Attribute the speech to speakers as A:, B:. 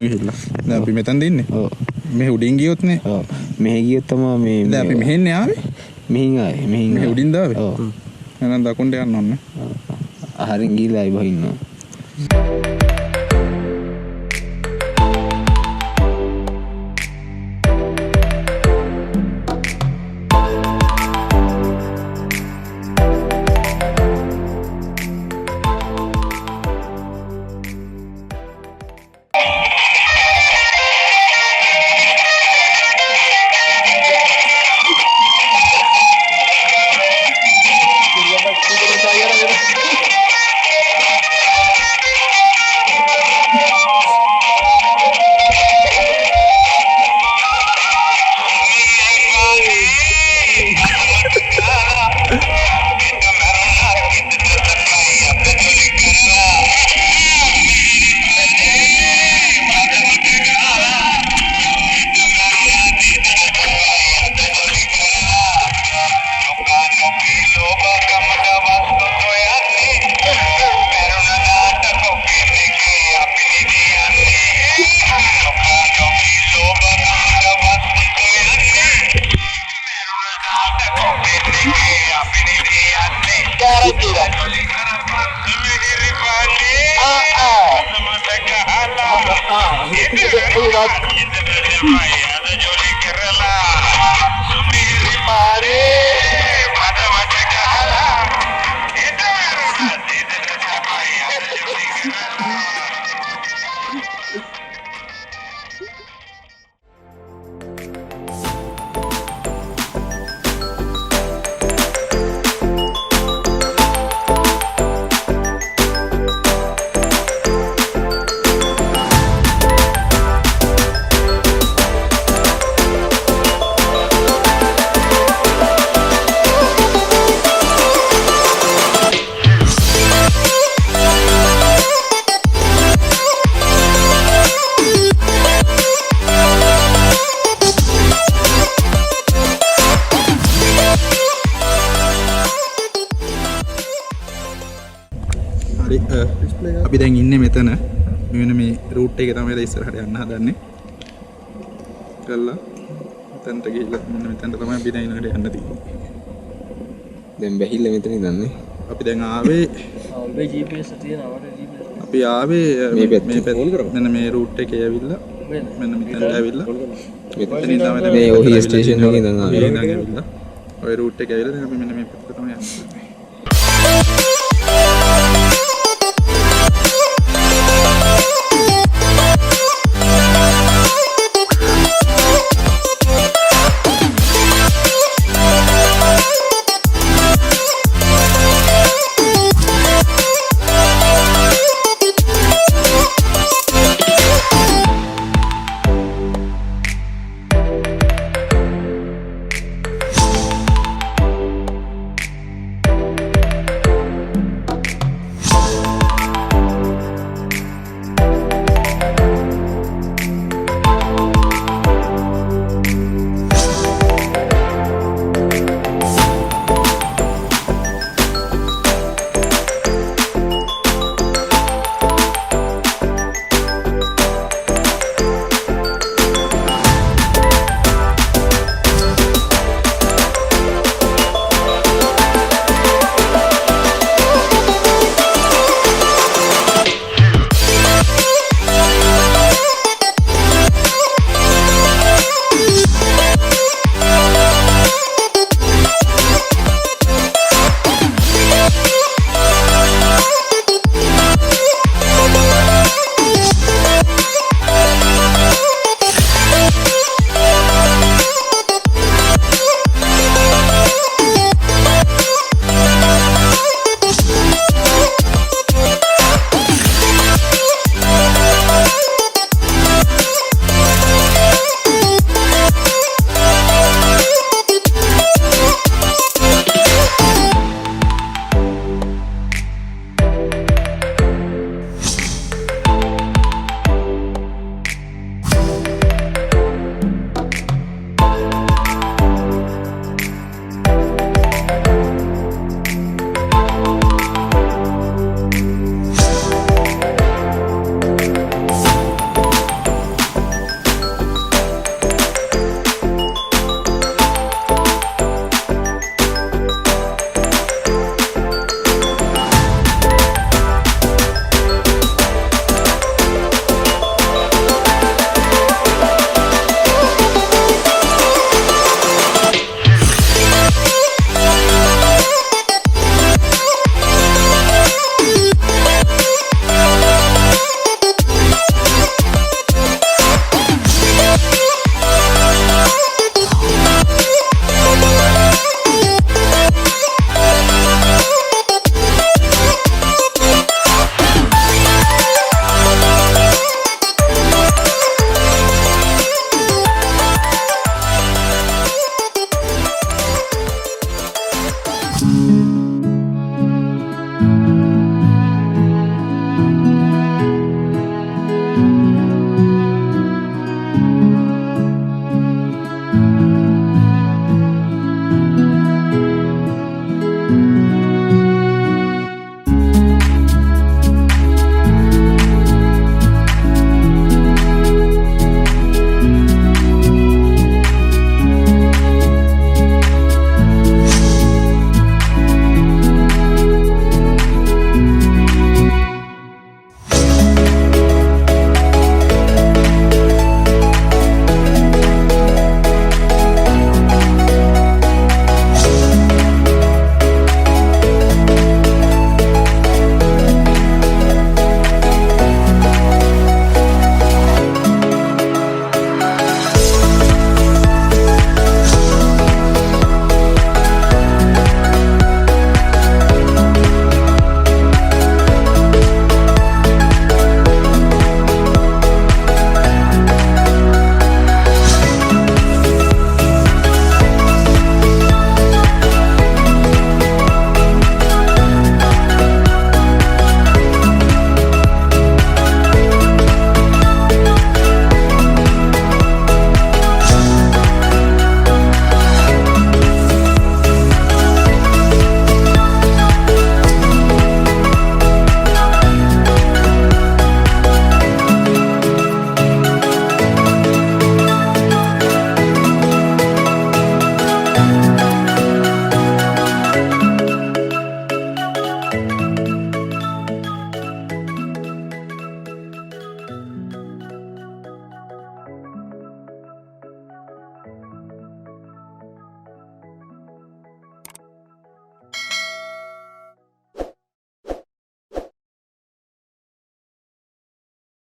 A: ගිහිල්ලා. දැන් අපි මෙතනද ඉන්නේ.
B: ඔව්.
A: මෙහෙ උඩින් ගියොත් නේ.
B: ඔව්. මෙහෙ ගියොත් තමයි මේ
A: දැන් අපි මෙහෙන් ආවේ.
B: මෙහින් ආවේ.
A: මෙහෙ උඩින් දාවේ.
B: ඔව්.
A: එහෙනම් දකුණට යන්න ඕනේ.
B: හරින් ගිහලා ආයි බහින්නවා.
A: අපි දැන් ඉන්නේ මෙතන. මෙන්න මේ රූට් එකේ තමයි දැන් ඉස්සරහට යන්න හදන්නේ. ගල්ලා මෙතනට ගිහිල්ලා මෙන්න මෙතනට තමයි අපි දැන් ඊළඟට යන්න තියෙන්නේ.
B: දැන් බැහිල්ල මෙතන ඉඳන්නේ.
A: අපි දැන් ආවේ
C: ඔබේ GPS තියෙනවා GPS.
A: අපි ආවේ මේ පැත්ත මෙන්න මේ රූට් එකේ ඇවිල්ලා මෙන්න මෙතනට ඇවිල්ලා මෙතනින් තමයි
B: මේ ඔහිය ස්ටේෂන් එකේ ඉඳන් ආවේ.
A: ඔය රූට් එකේ ඇවිල්ලා දැන් අපි මෙන්න මේ පැත්තට තමයි යන්නේ.